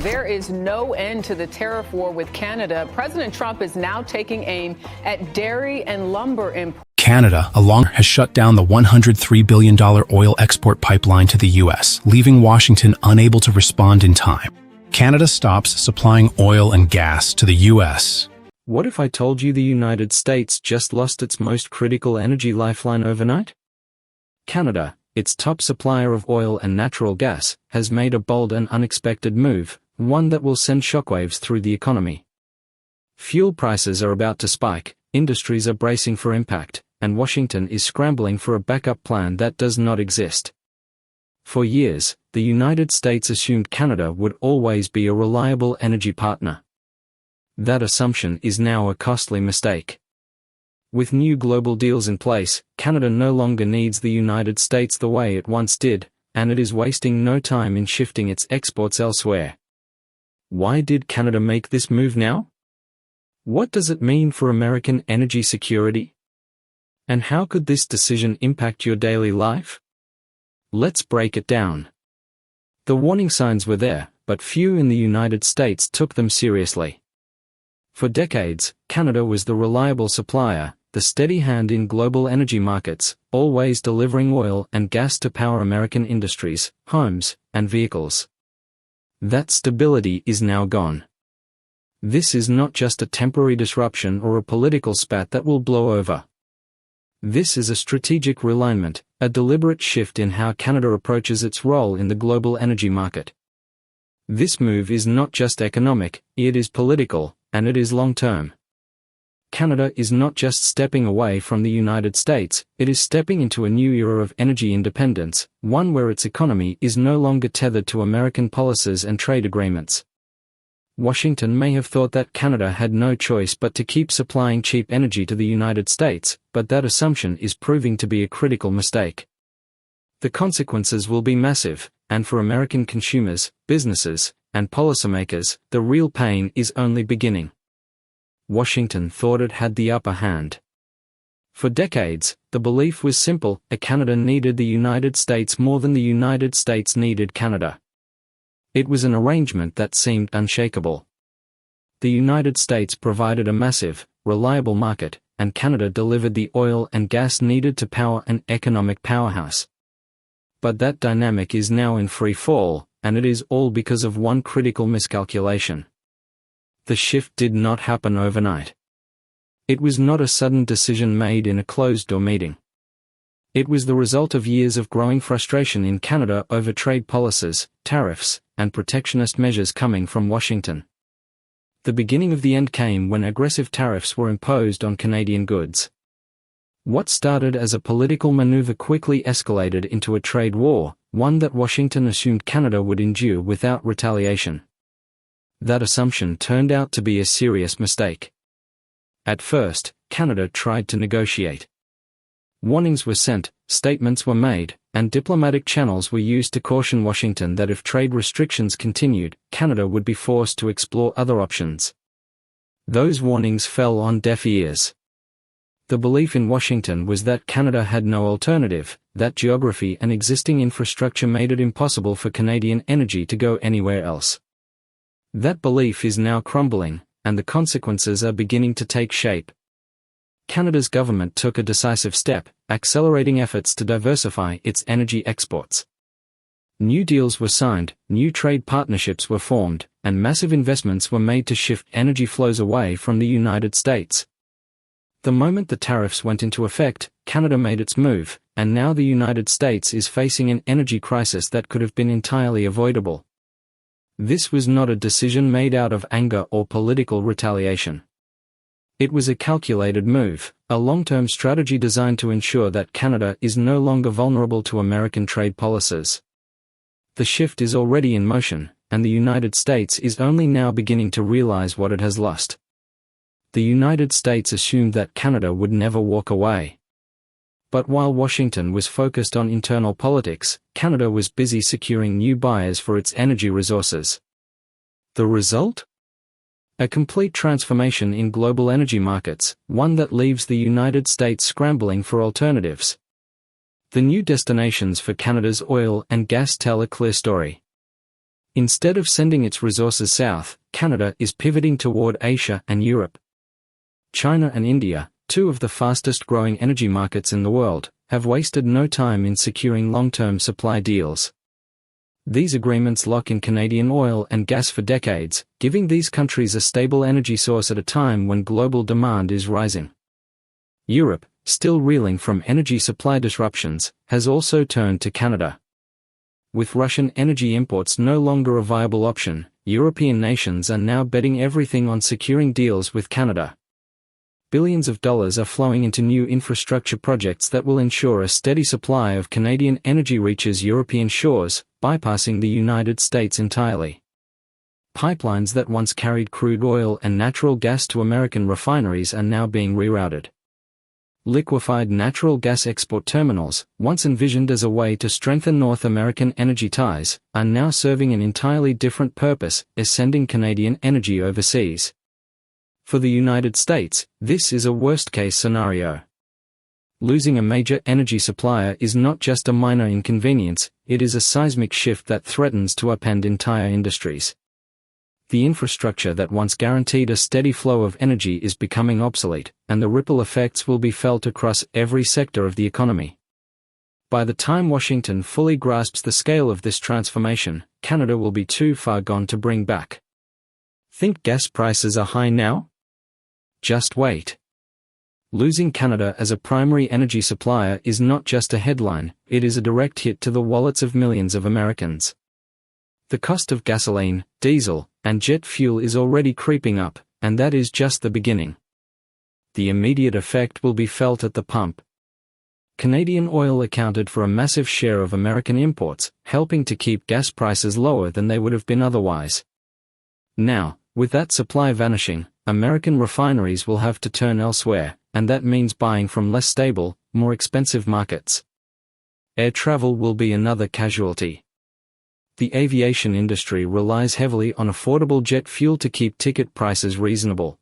There is no end to the tariff war with Canada. President Trump is now taking aim at dairy and lumber imports. Canada, along has shut down the $103 billion oil export pipeline to the U.S., leaving Washington unable to respond in time. Canada stops supplying oil and gas to the U.S. What if I told you the United States just lost its most critical energy lifeline overnight? Canada, its top supplier of oil and natural gas, has made a bold and unexpected move, one that will send shockwaves through the economy. Fuel prices are about to spike, industries are bracing for impact, and Washington is scrambling for a backup plan that does not exist. For years, the United States assumed Canada would always be a reliable energy partner. That assumption is now a costly mistake. With new global deals in place, Canada no longer needs the United States the way it once did, and it is wasting no time in shifting its exports elsewhere. Why did Canada make this move now? What does it mean for American energy security? And how could this decision impact your daily life? Let's break it down. The warning signs were there, but few in the United States took them seriously. For decades, Canada was the reliable supplier, the steady hand in global energy markets, always delivering oil and gas to power American industries, homes, and vehicles. That stability is now gone. This is not just a temporary disruption or a political spat that will blow over. This is a strategic realignment, a deliberate shift in how Canada approaches its role in the global energy market. This move is not just economic, it is political, and it is long-term. Canada is not just stepping away from the United States, it is stepping into a new era of energy independence, one where its economy is no longer tethered to American policies and trade agreements. Washington may have thought that Canada had no choice but to keep supplying cheap energy to the United States, but that assumption is proving to be a critical mistake. The consequences will be massive, and for American consumers, businesses, and policymakers, the real pain is only beginning. Washington thought it had the upper hand. For decades, the belief was simple: Canada needed the United States more than the United States needed Canada. It was an arrangement that seemed unshakable. The United States provided a massive, reliable market, and Canada delivered the oil and gas needed to power an economic powerhouse. But that dynamic is now in free fall, and it is all because of one critical miscalculation. The shift did not happen overnight. It was not a sudden decision made in a closed-door meeting. It was the result of years of growing frustration in Canada over trade policies, tariffs, and protectionist measures coming from Washington. The beginning of the end came when aggressive tariffs were imposed on Canadian goods. What started as a political maneuver quickly escalated into a trade war, one that Washington assumed Canada would endure without retaliation. That assumption turned out to be a serious mistake. At first, Canada tried to negotiate. Warnings were sent, statements were made, and diplomatic channels were used to caution Washington that if trade restrictions continued, Canada would be forced to explore other options. Those warnings fell on deaf ears. The belief in Washington was that Canada had no alternative, that geography and existing infrastructure made it impossible for Canadian energy to go anywhere else. That belief is now crumbling, and the consequences are beginning to take shape. Canada's government took a decisive step, accelerating efforts to diversify its energy exports. New deals were signed, new trade partnerships were formed, and massive investments were made to shift energy flows away from the United States. The moment the tariffs went into effect, Canada made its move, and now the United States is facing an energy crisis that could have been entirely avoidable. This was not a decision made out of anger or political retaliation. It was a calculated move, a long-term strategy designed to ensure that Canada is no longer vulnerable to American trade policies. The shift is already in motion, and the United States is only now beginning to realize what it has lost. The United States assumed that Canada would never walk away. But while Washington was focused on internal politics, Canada was busy securing new buyers for its energy resources. The result? A complete transformation in global energy markets, one that leaves the United States scrambling for alternatives. The new destinations for Canada's oil and gas tell a clear story. Instead of sending its resources south, Canada is pivoting toward Asia and Europe. China and India, two of the fastest-growing energy markets in the world, have wasted no time in securing long-term supply deals. These agreements lock in Canadian oil and gas for decades, giving these countries a stable energy source at a time when global demand is rising. Europe, still reeling from energy supply disruptions, has also turned to Canada. With Russian energy imports no longer a viable option, European nations are now betting everything on securing deals with Canada. Billions of dollars are flowing into new infrastructure projects that will ensure a steady supply of Canadian energy reaches European shores, bypassing the United States entirely. Pipelines that once carried crude oil and natural gas to American refineries are now being rerouted. Liquefied natural gas export terminals, once envisioned as a way to strengthen North American energy ties, are now serving an entirely different purpose, as sending Canadian energy overseas. For the United States, this is a worst-case scenario. Losing a major energy supplier is not just a minor inconvenience, it is a seismic shift that threatens to upend entire industries. The infrastructure that once guaranteed a steady flow of energy is becoming obsolete, and the ripple effects will be felt across every sector of the economy. By the time Washington fully grasps the scale of this transformation, Canada will be too far gone to bring back. Think gas prices are high now? Just wait. Losing Canada as a primary energy supplier is not just a headline, it is a direct hit to the wallets of millions of Americans. The cost of gasoline, diesel, and jet fuel is already creeping up, and that is just the beginning. The immediate effect will be felt at the pump. Canadian oil accounted for a massive share of American imports, helping to keep gas prices lower than they would have been otherwise. Now, with that supply vanishing, American refineries will have to turn elsewhere, and that means buying from less stable, more expensive markets. Air travel will be another casualty. The aviation industry relies heavily on affordable jet fuel to keep ticket prices reasonable.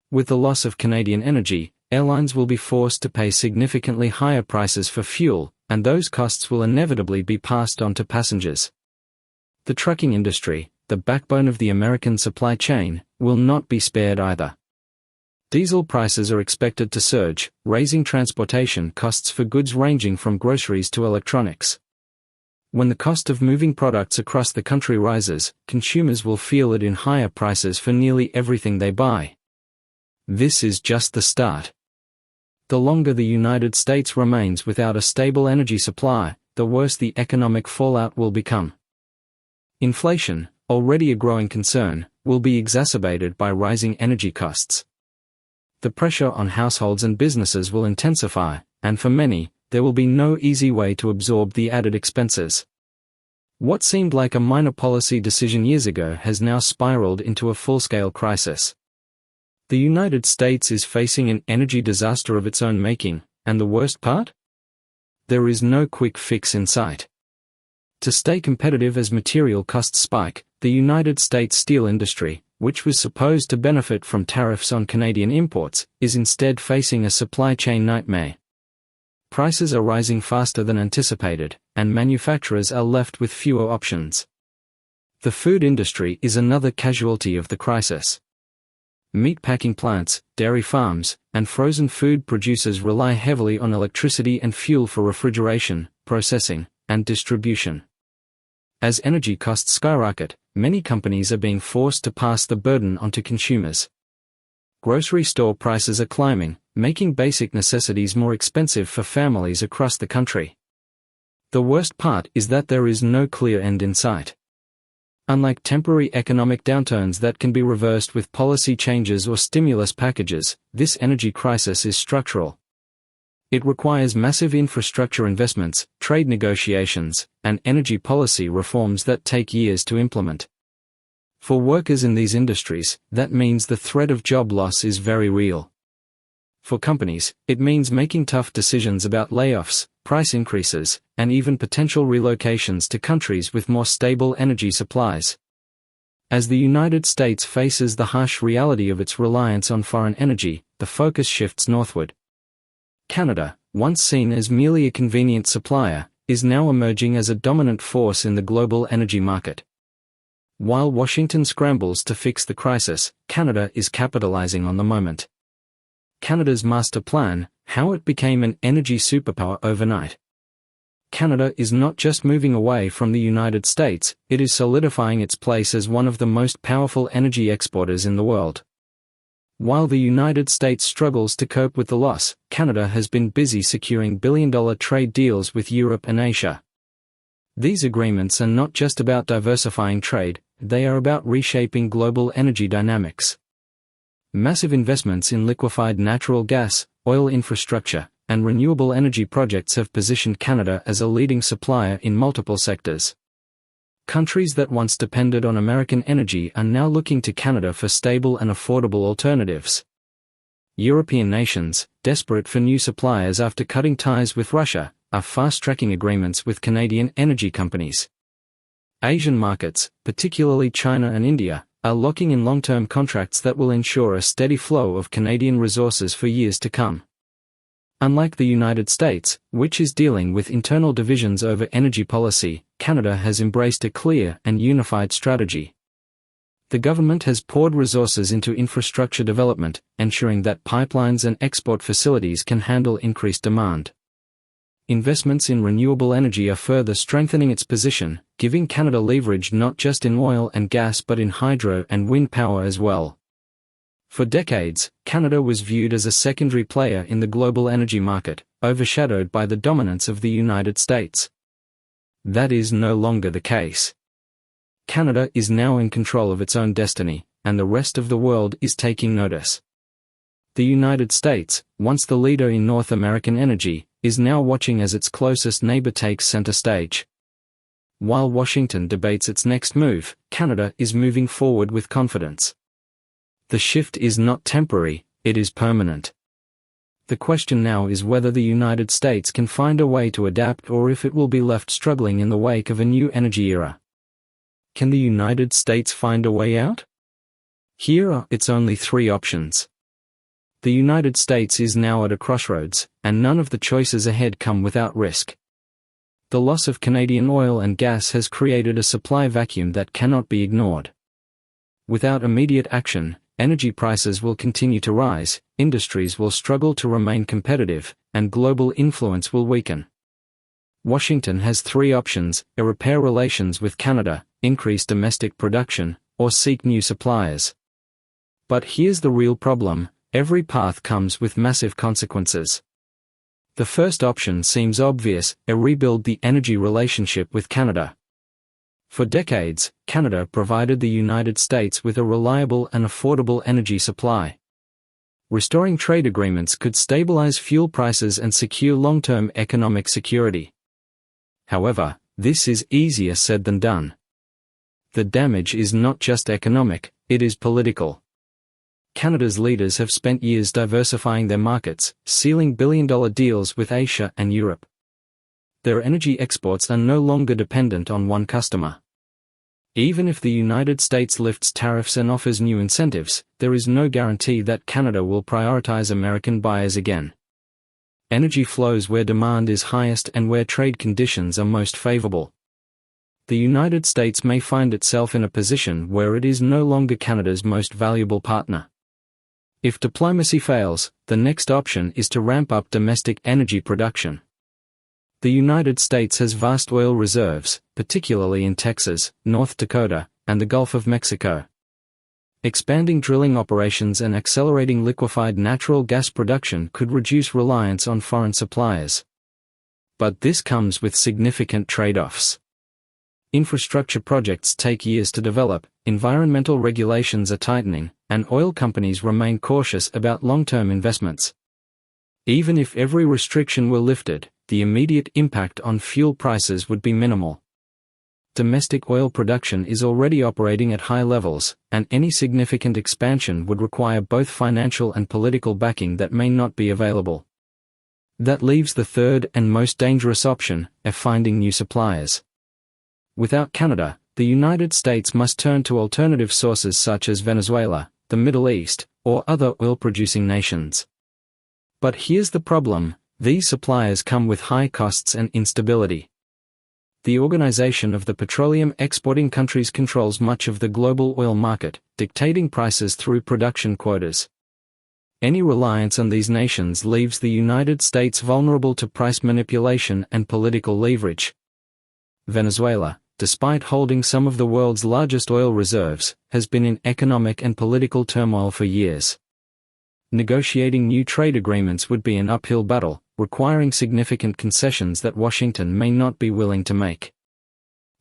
With the loss of Canadian energy, airlines will be forced to pay significantly higher prices for fuel, and those costs will inevitably be passed on to passengers. The trucking industry, the backbone of the American supply chain, will not be spared either. Diesel prices are expected to surge, raising transportation costs for goods ranging from groceries to electronics. When the cost of moving products across the country rises, consumers will feel it in higher prices for nearly everything they buy. This is just the start. The longer the United States remains without a stable energy supply, the worse the economic fallout will become. Inflation, already a growing concern, will be exacerbated by rising energy costs. The pressure on households and businesses will intensify, and for many, there will be no easy way to absorb the added expenses. What seemed like a minor policy decision years ago has now spiraled into a full-scale crisis. The United States is facing an energy disaster of its own making, and the worst part? There is no quick fix in sight. To stay competitive as material costs spike, the United States steel industry, which was supposed to benefit from tariffs on Canadian imports, is instead facing a supply chain nightmare. Prices are rising faster than anticipated, and manufacturers are left with fewer options. The food industry is another casualty of the crisis. Meat packing plants, dairy farms, and frozen food producers rely heavily on electricity and fuel for refrigeration, processing, and distribution. As energy costs skyrocket, many companies are being forced to pass the burden onto consumers. Grocery store prices are climbing, making basic necessities more expensive for families across the country. The worst part is that there is no clear end in sight. Unlike temporary economic downturns that can be reversed with policy changes or stimulus packages, this energy crisis is structural. It requires massive infrastructure investments, trade negotiations, and energy policy reforms that take years to implement. For workers in these industries, that means the threat of job loss is very real. For companies, it means making tough decisions about layoffs, price increases, and even potential relocations to countries with more stable energy supplies. As the United States faces the harsh reality of its reliance on foreign energy, the focus shifts northward. Canada, once seen as merely a convenient supplier, is now emerging as a dominant force in the global energy market. While Washington scrambles to fix the crisis, Canada is capitalizing on the moment. Canada's master plan, how it became an energy superpower overnight. Canada is not just moving away from the United States, it is solidifying its place as one of the most powerful energy exporters in the world. While the United States struggles to cope with the loss, Canada has been busy securing billion-dollar trade deals with Europe and Asia. These agreements are not just about diversifying trade, they are about reshaping global energy dynamics. Massive investments in liquefied natural gas, oil infrastructure, and renewable energy projects have positioned Canada as a leading supplier in multiple sectors. Countries that once depended on American energy are now looking to Canada for stable and affordable alternatives. European nations, desperate for new suppliers after cutting ties with Russia, are fast-tracking agreements with Canadian energy companies. Asian markets, particularly China and India, are locking in long-term contracts that will ensure a steady flow of Canadian resources for years to come. Unlike the United States, which is dealing with internal divisions over energy policy, Canada has embraced a clear and unified strategy. The government has poured resources into infrastructure development, ensuring that pipelines and export facilities can handle increased demand. Investments in renewable energy are further strengthening its position, giving Canada leverage not just in oil and gas but in hydro and wind power as well. For decades, Canada was viewed as a secondary player in the global energy market, overshadowed by the dominance of the United States. That is no longer the case. Canada is now in control of its own destiny, and the rest of the world is taking notice. The United States, once the leader in North American energy, is now watching as its closest neighbor takes center stage. While Washington debates its next move, Canada is moving forward with confidence. The shift is not temporary, it is permanent. The question now is whether the United States can find a way to adapt or if it will be left struggling in the wake of a new energy era. Can the United States find a way out? Here are its only three options. The United States is now at a crossroads, and none of the choices ahead come without risk. The loss of Canadian oil and gas has created a supply vacuum that cannot be ignored. Without immediate action, energy prices will continue to rise, industries will struggle to remain competitive, and global influence will weaken. Washington has three options: repair relations with Canada, increase domestic production, or seek new suppliers. But here's the real problem: every path comes with massive consequences. The first option seems obvious: rebuild the energy relationship with Canada. For decades, Canada provided the United States with a reliable and affordable energy supply. Restoring trade agreements could stabilize fuel prices and secure long-term economic security. However, this is easier said than done. The damage is not just economic, it is political. Canada's leaders have spent years diversifying their markets, sealing billion-dollar deals with Asia and Europe. Their energy exports are no longer dependent on one customer. Even if the United States lifts tariffs and offers new incentives, there is no guarantee that Canada will prioritize American buyers again. Energy flows where demand is highest and where trade conditions are most favorable. The United States may find itself in a position where it is no longer Canada's most valuable partner. If diplomacy fails, the next option is to ramp up domestic energy production. The United States has vast oil reserves, particularly in Texas, North Dakota, and the Gulf of Mexico. Expanding drilling operations and accelerating liquefied natural gas production could reduce reliance on foreign suppliers. But this comes with significant trade-offs. Infrastructure projects take years to develop, environmental regulations are tightening, and oil companies remain cautious about long-term investments. Even if every restriction were lifted, the immediate impact on fuel prices would be minimal. Domestic oil production is already operating at high levels, and any significant expansion would require both financial and political backing that may not be available. That leaves the third and most dangerous option, finding new suppliers. Without Canada, the United States must turn to alternative sources such as Venezuela, the Middle East, or other oil-producing nations. But here's the problem: these suppliers come with high costs and instability. the Organization of the Petroleum Exporting Countries controls much of the global oil market, dictating prices through production quotas. Any reliance on these nations leaves the United States vulnerable to price manipulation and political leverage. Venezuela, despite holding some of the world's largest oil reserves, has been in economic and political turmoil for years. Negotiating new trade agreements would be an uphill battle, requiring significant concessions that Washington may not be willing to make.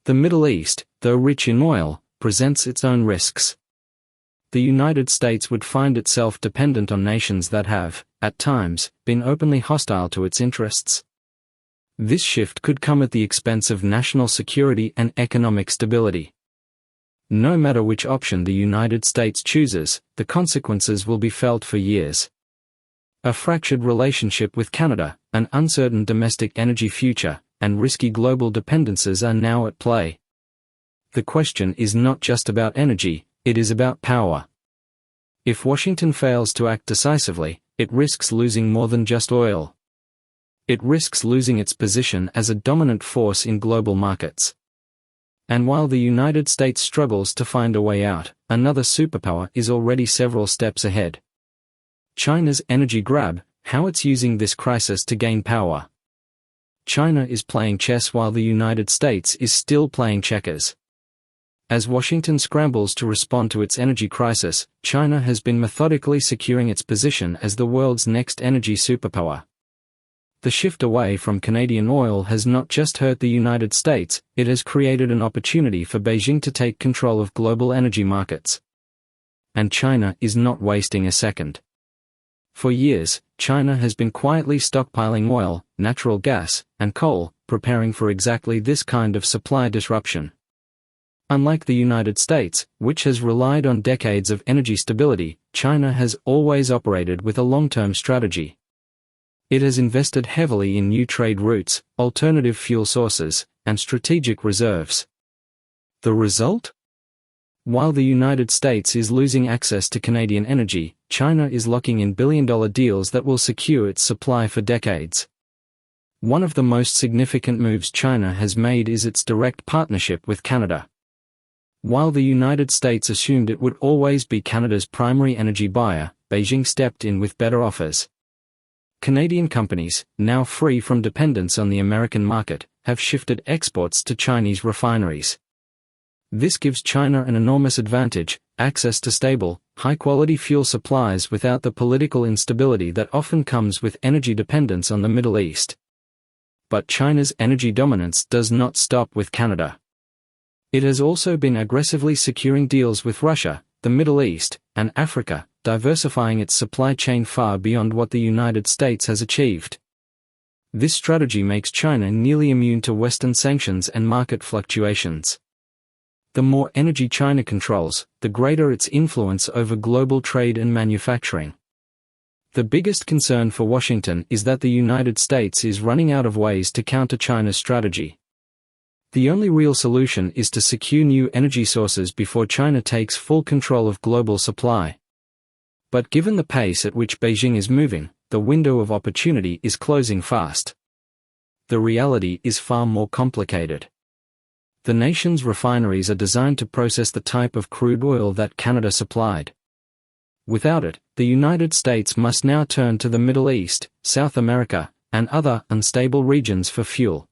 The Middle East, though rich in oil, presents its own risks. The United States would find itself dependent on nations that have, at times, been openly hostile to its interests. This shift could come at the expense of national security and economic stability. No matter which option the United States chooses, the consequences will be felt for years. A fractured relationship with Canada, an uncertain domestic energy future, and risky global dependencies are now at play. The question is not just about energy, it is about power. If Washington fails to act decisively, it risks losing more than just oil. It risks losing its position as a dominant force in global markets. And while the United States struggles to find a way out, another superpower is already several steps ahead. China's energy grab, how it's using this crisis to gain power. China is playing chess while the United States is still playing checkers. As Washington scrambles to respond to its energy crisis, China has been methodically securing its position as the world's next energy superpower. The shift away from Canadian oil has not just hurt the United States, it has created an opportunity for Beijing to take control of global energy markets. And China is not wasting a second. For years, China has been quietly stockpiling oil, natural gas, and coal, preparing for exactly this kind of supply disruption. Unlike the United States, which has relied on decades of energy stability, China has always operated with a long-term strategy. It has invested heavily in new trade routes, alternative fuel sources, and strategic reserves. The result? While the United States is losing access to Canadian energy, China is locking in billion-dollar deals that will secure its supply for decades. One of the most significant moves China has made is its direct partnership with Canada. While the United States assumed it would always be Canada's primary energy buyer, Beijing stepped in with better offers. Canadian companies, now free from dependence on the American market, have shifted exports to Chinese refineries. This gives China an enormous advantage, access to stable, high-quality fuel supplies without the political instability that often comes with energy dependence on the Middle East. But China's energy dominance does not stop with Canada. It has also been aggressively securing deals with Russia, the Middle East, and Africa, diversifying its supply chain far beyond what the United States has achieved. This strategy makes China nearly immune to Western sanctions and market fluctuations. The more energy China controls, the greater its influence over global trade and manufacturing. The biggest concern for Washington is that the United States is running out of ways to counter China's strategy. The only real solution is to secure new energy sources before China takes full control of global supply. But given the pace at which Beijing is moving, the window of opportunity is closing fast. The reality is far more complicated. The nation's refineries are designed to process the type of crude oil that Canada supplied. Without it, the United States must now turn to the Middle East, South America, and other unstable regions for fuel.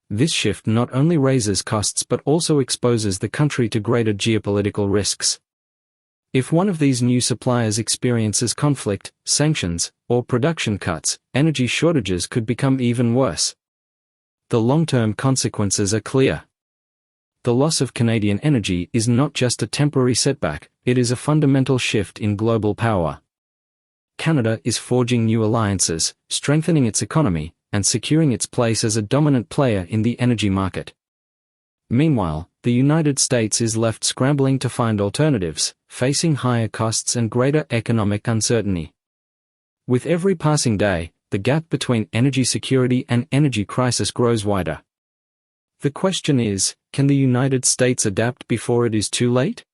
This shift not only raises costs but also exposes the country to greater geopolitical risks. If one of these new suppliers experiences conflict, sanctions, or production cuts, energy shortages could become even worse. The long-term consequences are clear. The loss of Canadian energy is not just a temporary setback, it is a fundamental shift in global power. Canada is forging new alliances, strengthening its economy, and securing its place as a dominant player in the energy market. Meanwhile, the United States is left scrambling to find alternatives, facing higher costs and greater economic uncertainty. With every passing day, the gap between energy security and energy crisis grows wider. The question is, can the United States adapt before it is too late?